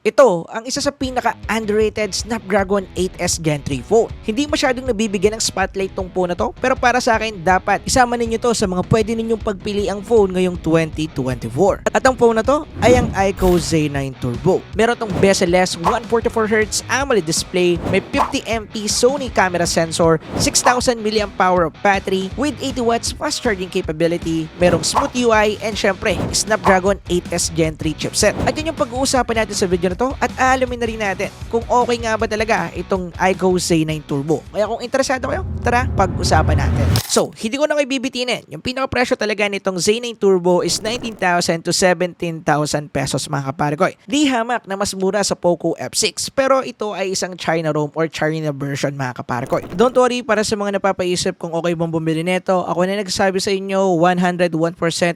Ito ang isa sa pinaka-underrated Snapdragon 8S Gen 3 phone. Hindi masyadong nabibigyan ng spotlight tong phone na to, pero para sa akin dapat isama ninyo to sa mga pwede ninyong pagpili ang phone ngayong 2024. At ang phone na to ay ang iQOO Z9 Turbo. Meron tong bezel-less 144Hz AMOLED display, may 50MP Sony camera sensor, 6,000 mAh of battery with 80 watts fast charging capability, merong smooth UI, and syempre Snapdragon 8S Gen 3 chipset. At yun yung pag-uusapan natin sa video na to at aalamin na rin natin kung okay nga ba talaga itong iQOO Z9 Turbo. Kaya kung interesado kayo, tara pag-usapan natin. So, hindi ko na kayo bibitinin. Yung pinaka-presyo talaga nitong Z9 Turbo is 19,000 to 17,000 pesos mga kaparikoy. Di hamak na mas mura sa Poco F6, pero ito ay isang China ROM or China version mga kaparikoy. Don't worry, para sa mga napapaisip kung okay bang bumili nito, ako na nagsasabi sa inyo 101%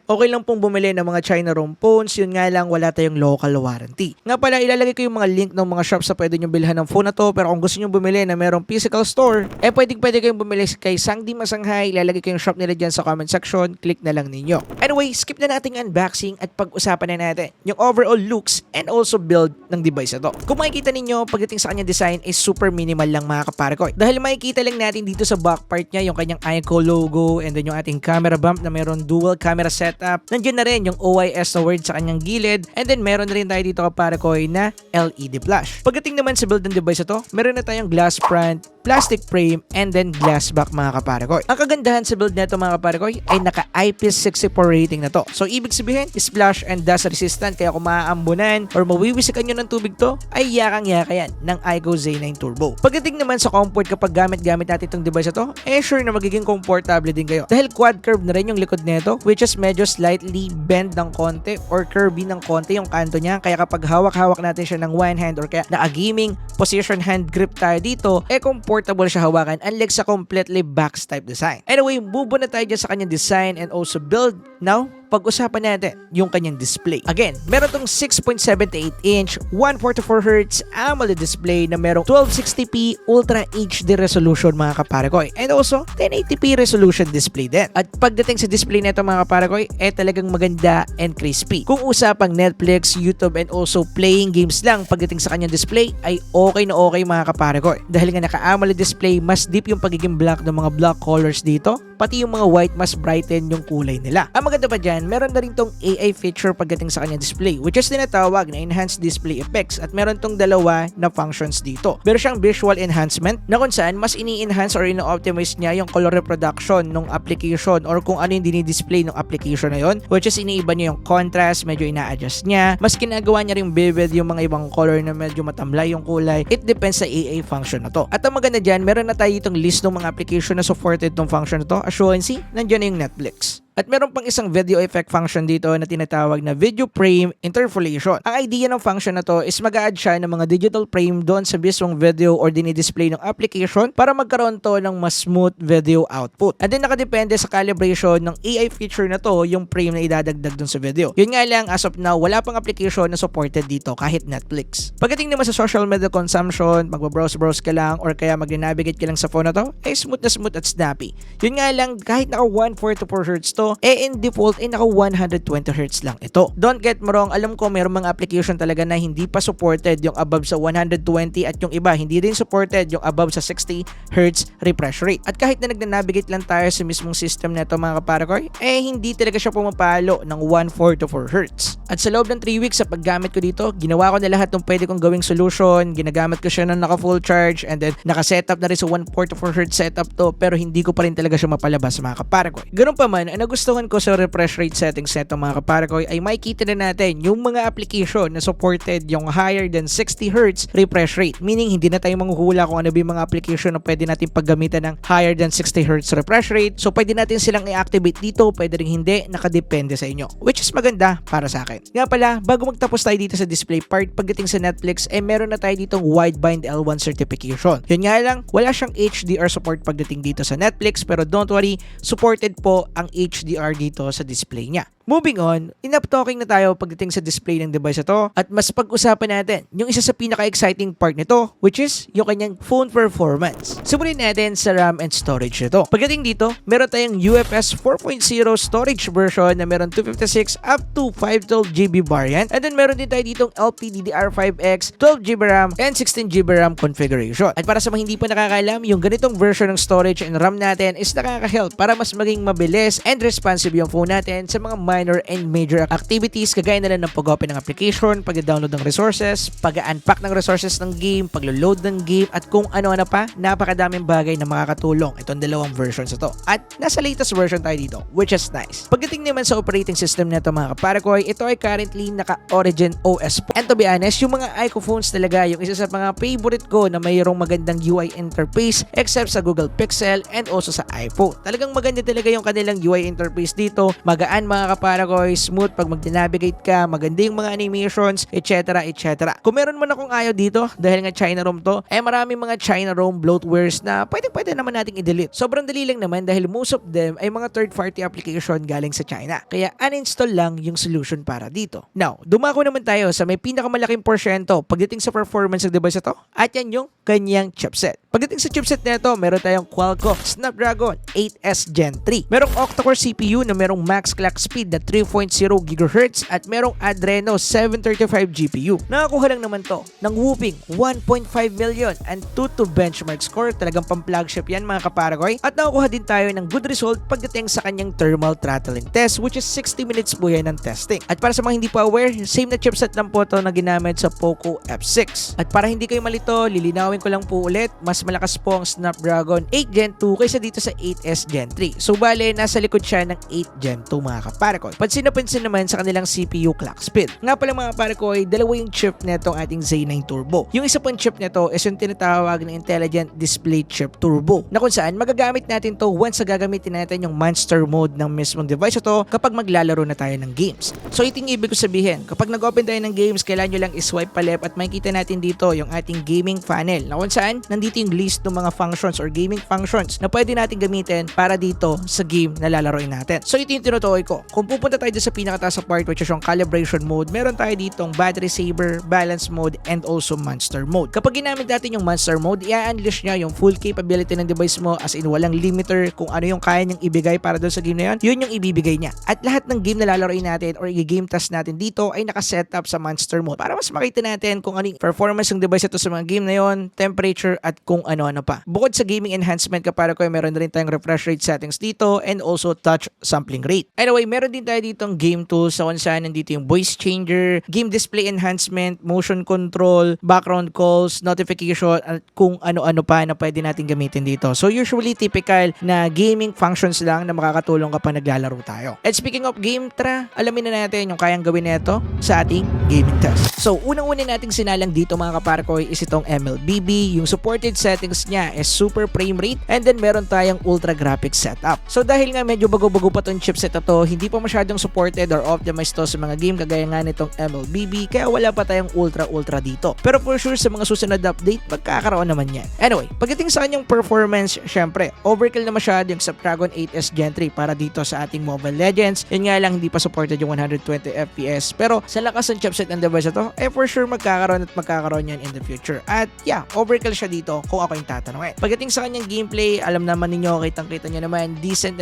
okay lang pong bumili ng mga China ROM phones, yun nga lang wala tayong local warranty. Nga pala, ilalagay ko yung mga link ng mga shops na pwede nyo bilhan ng phone na to, pero kung gusto nyo bumili na merong physical store, pwede kayong bumili kay Sangdi Masanghay. Ilalagay ko yung shop nila dyan sa comment section, click na lang ninyo. Anyway, skip na natin unboxing at pag-usapan na natin yung overall looks and also build ng device na to. Kung makikita ninyo, pagdating sa kanyang design is super minimal lang mga kaparikoy. Dahil makikita lang natin dito sa back part niya yung kanyang iQOO logo and then yung ating camera bump na meron dual camera setup. Nandiyan na rin yung OIS na word sa kanyang gilid, and then meron na rin tayo dito kaparikoy na LED flash. Pagdating naman sa build ng device na to, meron na tayong glass front, plastic frame, and then glass back mga kaparikoy. Ang kagandahan sa build nito mga kaparikoy ay naka IP64 rating na to. So ibig sabihin, splash and dust resistant, kaya kung maaambunan or mawiwisikan nyo ng tubig to, ay yakang-yaka yan ng iQOO Z9 Turbo. Pagdating naman sa comfort, kapag gamit natin itong device na to, sure na magiging komportable din kayo. Dahil quad curve na rin yung likod nito, which is medyo slightly bend ng konti or curvy ng konti yung kanto niya, kaya kapag hawak-hawak natin siya ng one hand or kaya naka-gaming position hand grip tayo dito, comfortable siya hawakan unlike sa completely box type design. Anyway, move na tayo dyan sa kanyang design and also build. Now, pag-usapan natin yung kanyang display. Again, meron tong 6.78-inch 144Hz AMOLED display na merong 1260p Ultra HD resolution mga kaparikoy, and also 1080p resolution display din. At pagdating sa display nito mga kaparikoy, talagang maganda and crispy. Kung usapang Netflix, YouTube, and also playing games lang pagdating sa kanyang display, ay okay na okay mga kaparikoy. Dahil nga naka-AMOLED display, mas deep yung pagiging black ng mga black colors dito, pati yung mga white mas brighten yung kulay nila. Ang maganda pa dyan, meron na rin tong AI feature pagdating sa kanyang display, which is tinatawag na enhanced display effects, at meron tong dalawa na functions dito. Meron siyang visual enhancement na kung saan mas ini-enhance or ino-optimize niya yung color reproduction ng application or kung ano yung dinidisplay ng application na yon, which is iniiba niya yung contrast, medyo ina-adjust niya, mas ginagawa niya rin vivid yung mga ibang color na medyo matamlay yung kulay. It depends sa AI function na to. At ang maganda dyan, meron na tayo itong list ng mga application na supported tong function na to. As you can see, nandiyan na yung Netflix. At meron pang isang video effect function dito na tinatawag na video frame interpolation. Ang idea ng function na to is mag-a-add siya ng mga digital frame doon sa mismong video or dinidisplay ng application para magkaroon to ng mas smooth video output. And then nakadepende sa calibration ng AI feature na to yung frame na idadagdag doon sa video. Yun nga lang, as of now, wala pang application na supported dito kahit Netflix. Pagdating naman sa social media consumption, magbabrowse-browse ka lang or kaya mag-navigate ka lang sa phone na to, smooth na smooth at snappy. Yun nga lang, kahit naka 144Hz to, in default naka 120Hz lang ito. Don't get me wrong, alam ko mayroong mga application talaga na hindi pa supported yung above sa 120 at yung iba hindi din supported yung above sa 60Hz refresh rate. At kahit na nag-navigate lang tayo sa mismong system na ito mga kaparikoy, hindi talaga siya pumapalo ng 144Hz. At sa loob ng 3 weeks sa paggamit ko dito, ginawa ko na lahat ng pwede kong gawing solution, ginagamit ko siya ng naka full charge, and then naka-setup na rin sa 144Hz setup to, pero hindi ko pa rin talaga siya mapalabas mga kaparikoy. Ganun pa man, ang nagustuhan ko sa refresh rate settings neto mga kaparikoy ay makikita na natin yung mga application na supported yung higher than 60Hz refresh rate. Meaning hindi na tayo manghuhula kung ano ba yung mga application na pwede natin paggamitan ng higher than 60Hz refresh rate. So pwede natin silang i-activate dito, pwede rin hindi, nakadepende sa inyo. Which is maganda para sa akin. Nga pala, bago magtapos tayo dito sa display part, pagdating sa Netflix, meron na tayo ditong wideband L1 certification. Yun nga lang, wala siyang HDR support pagdating dito sa Netflix, pero don't worry, supported po ang HDR dito sa display niya. Moving on, enough talking na tayo pagdating sa display ng device na to at mas pag-usapan natin yung isa sa pinaka-exciting part nito, which is yung kanyang phone performance. Simulan natin sa RAM and storage nito. Pagdating dito, meron tayong UFS 4.0 storage version na meron 256 up to 512GB variant, and then meron din tayo ditong LPDDR5X 12GB RAM and 16GB RAM configuration. At para sa mga hindi pa nakakaalam, yung ganitong version ng storage and RAM natin is nakaka-help para mas maging mabilis and responsive yung phone natin sa mga minor and major activities kagaya na lang ng pag-open ng application, pag-download ng resources, pag-unpack ng resources ng game, pag-load ng game, at kung ano-ano pa. Napakadaming bagay na makakatulong itong dalawang versions ito. At nasa latest version tayo dito, which is nice. Pagdating naman sa operating system nito mga kaparakoy, ito ay currently naka-Origin OS po. And to be honest, yung mga iQOO phones talaga yung isa sa mga favorite ko na mayroong magandang UI interface except sa Google Pixel and also sa iPhone. Talagang maganda talaga yung kanilang UI interface dito. Magaan mga kaparakoy, smooth pag mag-navigate ka, maganda yung mga animations, etc. etc. Kung meron man akong ayaw dito, dahil nga China ROM to, ay maraming mga China ROM bloatwares na pwede naman nating i-delete. Sobrang dali lang naman dahil most of them ay mga third-party application galing sa China. Kaya uninstall lang yung solution para dito. Now, dumako naman tayo sa may pinakamalaking porsyento pagdating sa performance ng device na to, at yan yung kanyang chipset. Pagdating sa chipset nito, meron tayong Qualcomm Snapdragon 8S Gen 3. Merong octa-core CPU na merong max clock speed na 3.0 GHz at merong Adreno 735 GPU. Nakakuha lang naman to ng whooping 1.5 million and 2 benchmark score. Talagang pang-flagship yan mga kaparakoy. At nakakuha din tayo ng good result pagdating sa kanyang thermal throttling test, which is 60 minutes po yan ng testing. At para sa mga hindi pa aware, same na chipset lang po to na ginamit sa Poco F6. At para hindi kayo malito, lilinawin ko lang po ulit, mas malakas po ang Snapdragon 8 Gen 2 kaysa dito sa 8S Gen 3. So bale, nasa likod siya ng 8 Gen 2 mga kaparakoy. Pansin na pansin naman sa kanilang CPU clock speed. Nga pala mga kaparakoy, dalawa yung chip netong ating Z9 Turbo. Yung isa pang chip nito is yung tinatawag na Intelligent Display Chip Turbo, na kung saan magagamit natin to once na gagamitin natin yung monster mode ng mismong device ito kapag maglalaro na tayo ng games. So ito yung ibig ko sabihin, kapag nag-open tayo ng games, kailangan nyo lang iswipe pa left at makikita natin dito yung ating gaming panel, na kung saan nandito yung list ng mga functions or gaming functions na pwede natin gamitin para dito sa game na lalaroin natin. So ito yung tinutukoy ko. Kung pupunta tayo sa pinakataas sa part, which is yung calibration mode, meron tayo ditong battery saver, balance mode, and also monster mode. Kapag ginamit natin yung monster mode, i-unleash niya yung full capability ng device mo, as in walang limiter kung ano yung kaya niyang ibigay para doon sa game na yun yung ibibigay niya. At lahat ng game na lalaroin natin or i-game test natin dito ay nakasetup sa monster mode para mas makita natin kung ano yung performance ng device ito sa mga game na yun, temperature, at kung ano-ano pa. Bukod sa gaming enhancement kaparakoy, meron rin tayong refresh rate settings dito and also touch sampling rate. Anyway, meron din tayo ditong game tools sa kung saan nandito yung voice changer, game display enhancement, motion control, background calls, notification, at kung ano-ano pa na pwede natin gamitin dito. So usually typical na gaming functions lang na makakatulong kapag naglalaro tayo. And speaking of game, tara, alamin na natin yung kayang gawin nito sa ating gaming test. So unang-una nating sinalang dito mga kaparkoy is itong MLBB. Yung supported settings niya is super frame rate, and then meron tayong ultra graphics setup. So dahil nga medyo bago-bago pa tong chipset na to, hindi pa masyadong supported or optimized to sa mga game kagaya nga nitong MLBB, kaya wala pa tayong ultra dito. Pero for sure sa mga susunod na update, magkakaroon naman yan. Anyway, pagdating sa kanyang performance, syempre, overkill na masyado yung Snapdragon 8S Gen 3 para dito sa ating Mobile Legends. Yun nga lang, hindi pa supported yung 120 FPS. Pero sa lakas ng chipset ng device na to, for sure magkakaroon yan in the future. At yeah, overkill siya dito kung ako yung tatanungin. Pagdating sa kanyang gameplay, alam naman ninyo, kitang-kita nyo naman, decent.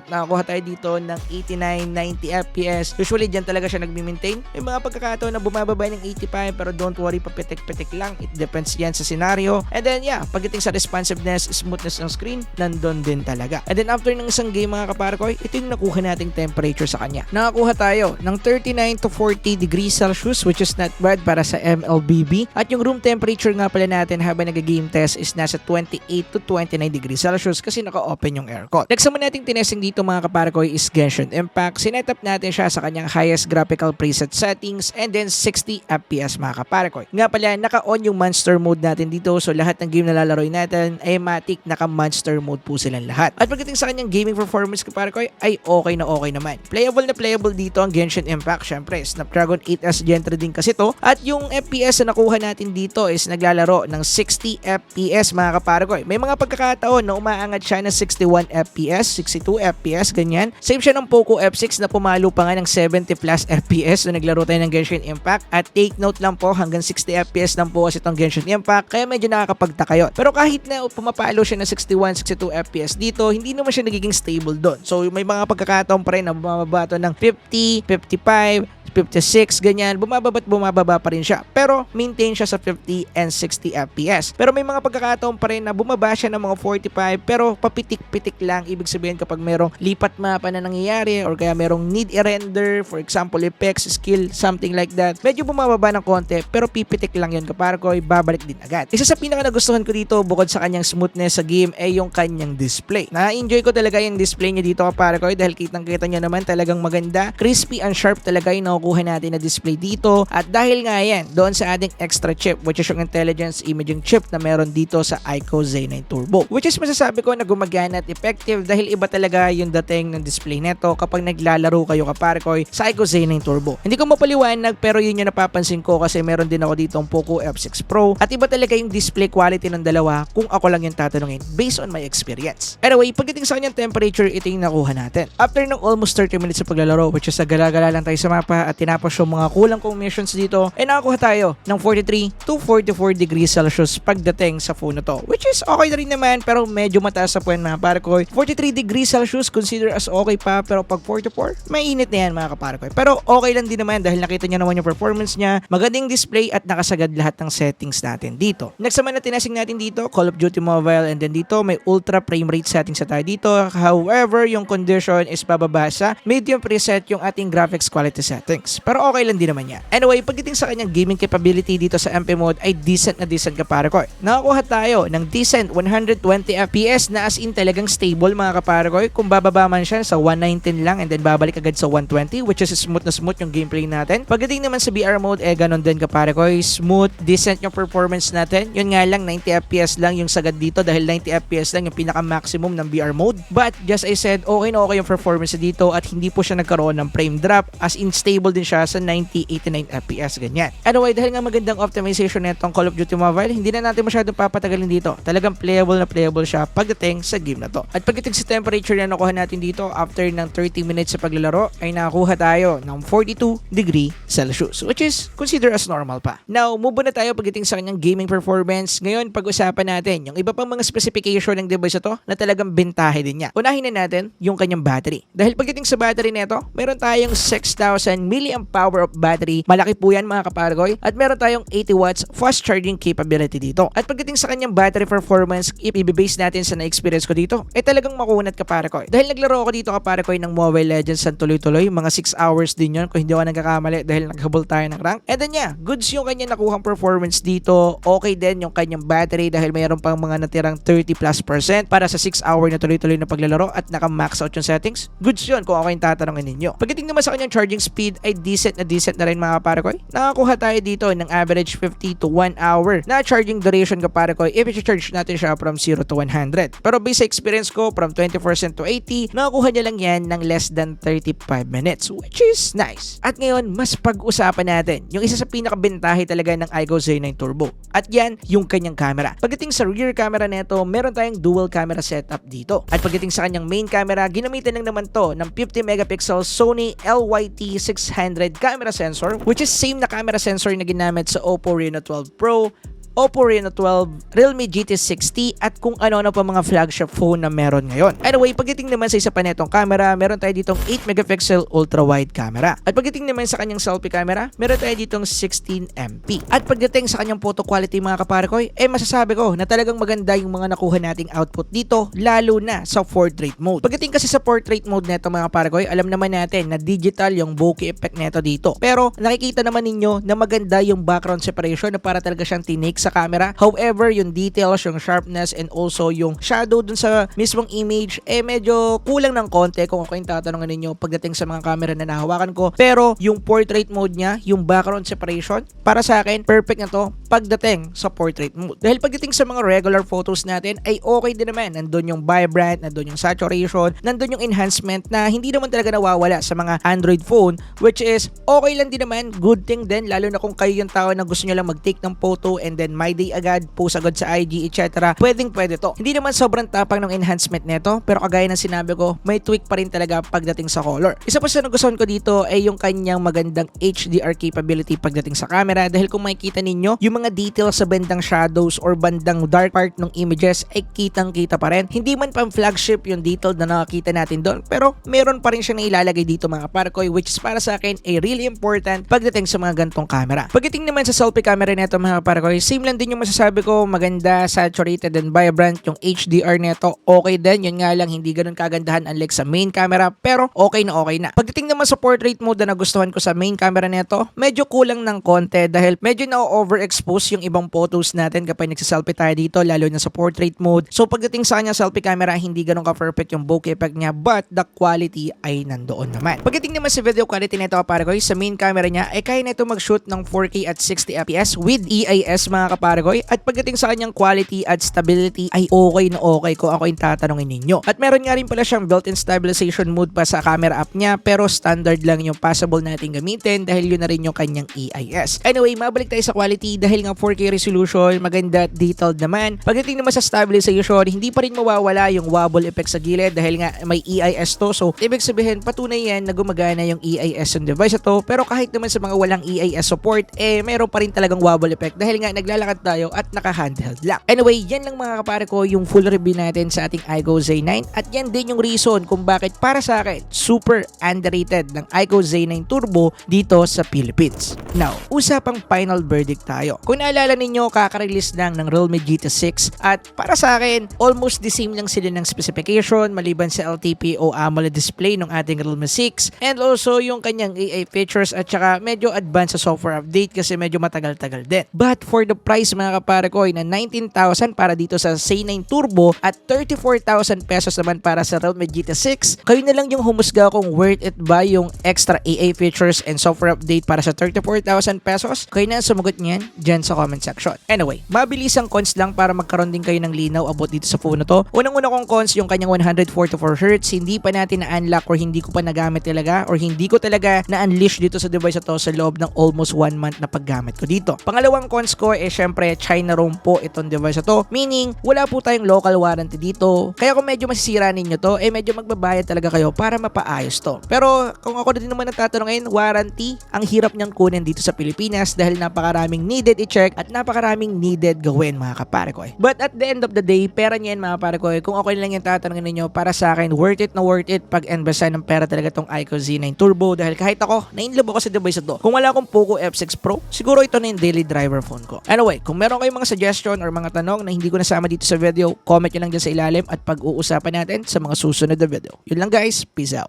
Nakakuha tayo dito ng 89-90 FPS. Usually, dyan talaga siya nag-maintain. May mga pagkakataon na bumababa ng 85, pero don't worry, papitik-pitik lang. It depends yan sa scenario. And then, yeah, pagdating sa responsiveness, smoothness ng screen, nandun din talaga. And then, after ng isang game, mga kaparkoy, ito yung nakuha nating temperature sa kanya. Nakakuha tayo ng 39 to 40 degrees Celsius, which is not bad para sa MLBB. At yung room temperature nga pala natin habang nag-game test is nasa 28 to 29 degrees Celsius kasi naka-open yung aircon. Next naman nating tinesting dito mga kaparkoy is Genshin Impact. Sinetap natin siya sa kanyang highest graphical preset settings and then 60 FPS mga kaparkoy. Nga pala, naka-on yung monster mode natin dito, so lahat ng game na lalaroin natin ay matik naka-monster mode po silang lahat. At pagdating sa kanyang gaming performance kaparkoy ay okay naman. Playable na playable dito ang Genshin Impact. Syempre, Snapdragon 8S Gen 3 din kasi to. At yung FPS na nakuha natin dito is naglalaro ng 60 FPS mga kaparkoy. May mga pagkakataon na umaangat siya ng 61 FPS, 62 FPS, ganyan. Same siya ng Poco F6 graphics na pumalo pa nga ng 70 plus FPS na naglaro tayo ng Genshin Impact. At take note lang po, hanggang 60 FPS lang po kasi itong Genshin Impact, kaya medyo nakakapagtaka yun. Pero kahit na pumapalo siya ng 61, 62 FPS dito, hindi naman siya nagiging stable doon. So may mga pagkakataon pa rin na bumababa to ng 50, 55, 56, ganyan, bumababa pa rin siya. Pero maintain siya sa 50 and 60 FPS. Pero may mga pagkakataon pa rin na bumaba siya ng mga 45 pero papitik-pitik lang. Ibig sabihin kapag merong lipat mapa na nangyayari or kaya merong need i-render, for example, effects, skill, something like that, medyo bumababa ng konti pero pipitik lang yun kapar ko, babalik din agad. Isa sa pinaka nagustuhan ko dito bukod sa kanyang smoothness sa game ay yung kanyang display. Na-enjoy ko talaga yung display niya dito kapar ko dahil kitang-kita niya naman talagang maganda, crispy and sharp talaga yung nakukuha natin na display dito. At dahil nga yan doon sa ating extra chip which is yung intelligence imaging chip na meron dito sa iQOO Z9 Turbo, which is masasabi ko na gumagana at effective dahil iba talaga yung dating ng display neto kapag naglalaro kayo kaparkoy sa iQOO Z9 Turbo. Hindi ko mapaliwanag pero yun yung napapansin ko kasi meron din ako dito ang Poco F6 Pro at iba talaga yung display quality ng dalawa kung ako lang yung tatanungin based on my experience. Anyway, pagdating sa kanyang temperature, ito yung nakuha natin. After ng almost 30 minutes sa paglalaro, which is gala-gala lang tayo sa mapa at tinapos yung mga kulang kong missions dito, ay nakakuha tayo ng 43 to 44 degrees Celsius pagdating sa phone na to, which is okay na rin naman pero medyo mataas sa puwan mga kaparkoy. 43 degrees Celsius consider as okay pa pero pag 44, mainit na yan mga kaparkoy. Pero okay lang din naman dahil nakita niya naman yung performance niya, magandang display at nakasagad lahat ng settings natin dito. Next naman na tinasing natin dito, Call of Duty Mobile, and then dito may ultra frame rate settings sa tayo dito. However, yung condition is bababa sa medium preset yung ating graphics quality settings. Pero okay lang din naman yan. Anyway, pagdating sa kanyang gaming capability dito sa MP mode ay decent na decent kaparkoy. Nakakuha tayo ng decent 120 FPS na as in talagang stable mga kaparkoy. Kung bababa man siya sa 119 lang and then babalik agad sa 120 which is smooth na smooth yung gameplay natin. Pagdating naman sa VR mode ganon din kaparkoy. Smooth, decent yung performance natin. Yun nga lang 90 FPS lang yung sagad dito dahil 90 FPS lang yung pinaka-maximum ng VR mode. But just I said, okay na okay yung performance dito at hindi po siya nagkaroon ng frame drop as in stable din siya sa 90-89 FPS ganyan. Anyway, dahil nga magandang optimization nitong Call of Duty Mobile, hindi na natin masyadong papatagalin dito. Talagang playable na playable siya pagdating sa game na to. At pagdating sa temperature na nakuha natin dito after ng 30 minutes sa paglalaro ay nakakuha tayo ng 42 degree Celsius which is consider as normal pa. Now, move on na tayo pagdating sa kanyang gaming performance. Ngayon, pag-usapan natin yung iba pang mga specification ng device na to na talagang bentahe din niya. Unahin na natin yung kanyang battery. Dahil pagdating sa battery nito, meron tayong 6,000 mAh of battery. Malaki po yan mga kapargoy. At meron tayong 80 watts fast charging capability dito. At pagdating sa kanyang battery performance, i-base natin sa na-experience ko dito, ay talagang makunat kapargoy. Dahil naglaro ako dito kapargoy ng Mobile Legends sa tuloy-tuloy, mga 6 hours din yun kung hindi ako nagkakamali dahil naghabol tayo ng rank. And then yeah, goods yung kanyang nakuhang performance dito. Okay din yung kanyang battery dahil mayroon pang mga natirang 30+% para sa 6 hour na tuloy-tuloy na paglalaro at naka-max out yung settings. Goods yun kung ako yung tatanungin ninyo. Pagdating naman sa kanyang charging speed ay decent na rin mga kaparkoy. Nakakuha tayo dito ng average 50 to 1 hour na charging duration kaparkoy if i-charge natin siya from 0 to 100. Pero based sa experience ko from 20% to 80, nakakuha niya lang yan ng less than 35 minutes which is nice. At ngayon, mas pag-usapan natin yung isa sa pinakabentahe talaga ng iQOO Z9 Turbo. At yan, yung kanyang camera. Pagdating sa rear camera nito, meron tayong dual camera setup dito. At pagdating sa kanyang main camera, ginamitan lang naman to ng 50 megapixel Sony LYT600 camera sensor which is same na camera sensor na ginamit sa Oppo Reno 12 Pro, Oppo Reno 12, Realme GT60 at kung ano-ano pa mga flagship phone na meron ngayon. Anyway, pagdating naman sa isa pa netong camera, meron tayo ditong 8 megapixel ultra-wide camera. At pagdating naman sa kanyang selfie camera, meron tayo ditong 16MP. At pagdating sa kanyang photo quality mga kaparkoy, masasabi ko na talagang maganda yung mga nakuha nating output dito, lalo na sa portrait mode. Pagdating kasi sa portrait mode neto mga kaparkoy, alam naman natin na digital yung bokeh effect neto dito. Pero nakikita naman ninyo na maganda yung background separation na para talaga siyang tinik sa camera. However, yung details, yung sharpness, and also yung shadow dun sa mismong image, medyo kulang ng konti kung ako yung tatanungin ninyo pagdating sa mga camera na nahawakan ko. Pero, yung portrait mode niya, yung background separation, para sa akin, perfect na to pagdating sa portrait mode. Dahil pagdating sa mga regular photos natin, ay okay din naman. Nandun yung vibrant, nandun yung saturation, nandun yung enhancement na hindi naman talaga nawawala sa mga Android phone, which is okay lang din naman, good thing din, lalo na kung kayo yung tao na gusto nyo lang mag-take ng photo and then my day agad, post agad sa IG, etc. Pwede to. Hindi naman sobrang tapang ng enhancement nito, pero kagaya ng sinabi ko, may tweak pa rin talaga pagdating sa color. Isa pa sa nagustuhan ko dito ay yung kanyang magandang HDR capability pagdating sa camera, dahil kung makikita ninyo, yung mga details sa bandang shadows or bandang dark part ng images ay kitang-kita pa rin. Hindi man pang flagship yung detail na nakakita natin doon, pero meron pa rin siya na ilalagay dito mga kaparkoy, which is para sa akin ay really important pagdating sa mga gantong camera. Pagdating naman sa selfie camera nito mga kaparkoy, same lang din yung masasabi ko, maganda, saturated and vibrant yung HDR nito. Okay din, yun nga lang hindi ganun kagandahan unlike sa main camera, pero okay na okay na. Pagdating naman sa portrait mode na nagustuhan ko sa main camera nito, medyo kulang ng konti dahil medyo na-overexpose yung ibang photos natin kapag nagsa-selfie tayo dito, lalo na sa portrait mode. So pagdating sa kanya selfie camera, hindi ganun ka-perfect yung bokeh effect niya, but the quality ay nandoon naman. Pagdating naman sa video quality nito kaparkoy, sa main camera niya ay kaya nito mag-shoot ng 4K at 60 FPS with EIS mga kaparkoy, at pagdating sa kanyang quality at stability ay okay na okay kung ako yung tatanungin ninyo. At meron nga rin pala siyang built-in stabilization mode pa sa camera app niya, pero standard lang yung possible natin gamitin dahil yun na rin yung kanyang EIS. Anyway, mabalik tayo sa quality dahil nga 4K resolution, maganda at detailed naman. Pagdating naman sa stabilization, hindi pa rin mawawala yung wobble effect sa gilid dahil nga may EIS to. So, ibig sabihin, patunay yan na gumagana yung EIS ng device na to. Pero kahit naman sa mga walang EIS support, meron pa rin talagang wobble effect dahil nga naglalakad tayo at naka-handheld lang. Anyway, yan lang mga kapare ko yung full review natin sa ating iQOO Z9, at yan din yung reason kung bakit para sa akin super underrated ng iQOO Z9 Turbo dito sa Philippines. Now, usapang final verdict tayo. Kung naalala ninyo, kaka-release lang ng Realme GT 6 at para sa akin, almost the same lang sila ng specification maliban sa LTP o AMOLED display ng ating Realme 6 and also yung kanyang AI features at saka medyo advanced sa software update kasi medyo matagal-tagal din. But for the price mga kapare ko na 19,000 para dito sa Z9 Turbo at 34,000 pesos naman para sa Realme GT 6, kayo na lang yung humusga kung worth it ba yung extra AI features and software update para sa 34,000 pesos. Kayo na sumagot niyan dyan sa comment section. Anyway, mabilis ang cons lang para magkaroon din kayo ng linaw about dito sa phone na to. Unang-una kong cons yung kanyang 144Hz, hindi pa natin na-unlock or hindi ko pa nagamit talaga or hindi ko talaga na-unleash dito sa device na to sa loob ng almost 1 month na paggamit ko dito. Pangalawang cons ko syempre China ROM po itong device na to, meaning wala po tayong local warranty dito. Kaya kung medyo masisira ninyo to, medyo magbabayad talaga kayo para mapaayos to. Pero kung ako din naman natatanungin, warranty, ang hirap niyang kunin dito sa Pilipinas dahil napakaraming needed i-check at napakaraming needed gawin mga kapare ko. But at the end of the day, pera niyan mga kapare ko. Kung okay lang yung tatanungin ninyo, para sa akin, worth it pag-invest ng pera talaga tong iQOO Z9 Turbo dahil kahit ako, na-inlove ako sa device na to. Kung wala akong Poco F6 Pro, siguro ito na yung daily driver phone ko. Anyway, kung meron kayong mga suggestion or mga tanong na hindi ko nasama dito sa video, comment nyo lang dyan sa ilalim at pag-uusapan natin sa mga susunod na video. Yun lang guys, peace out.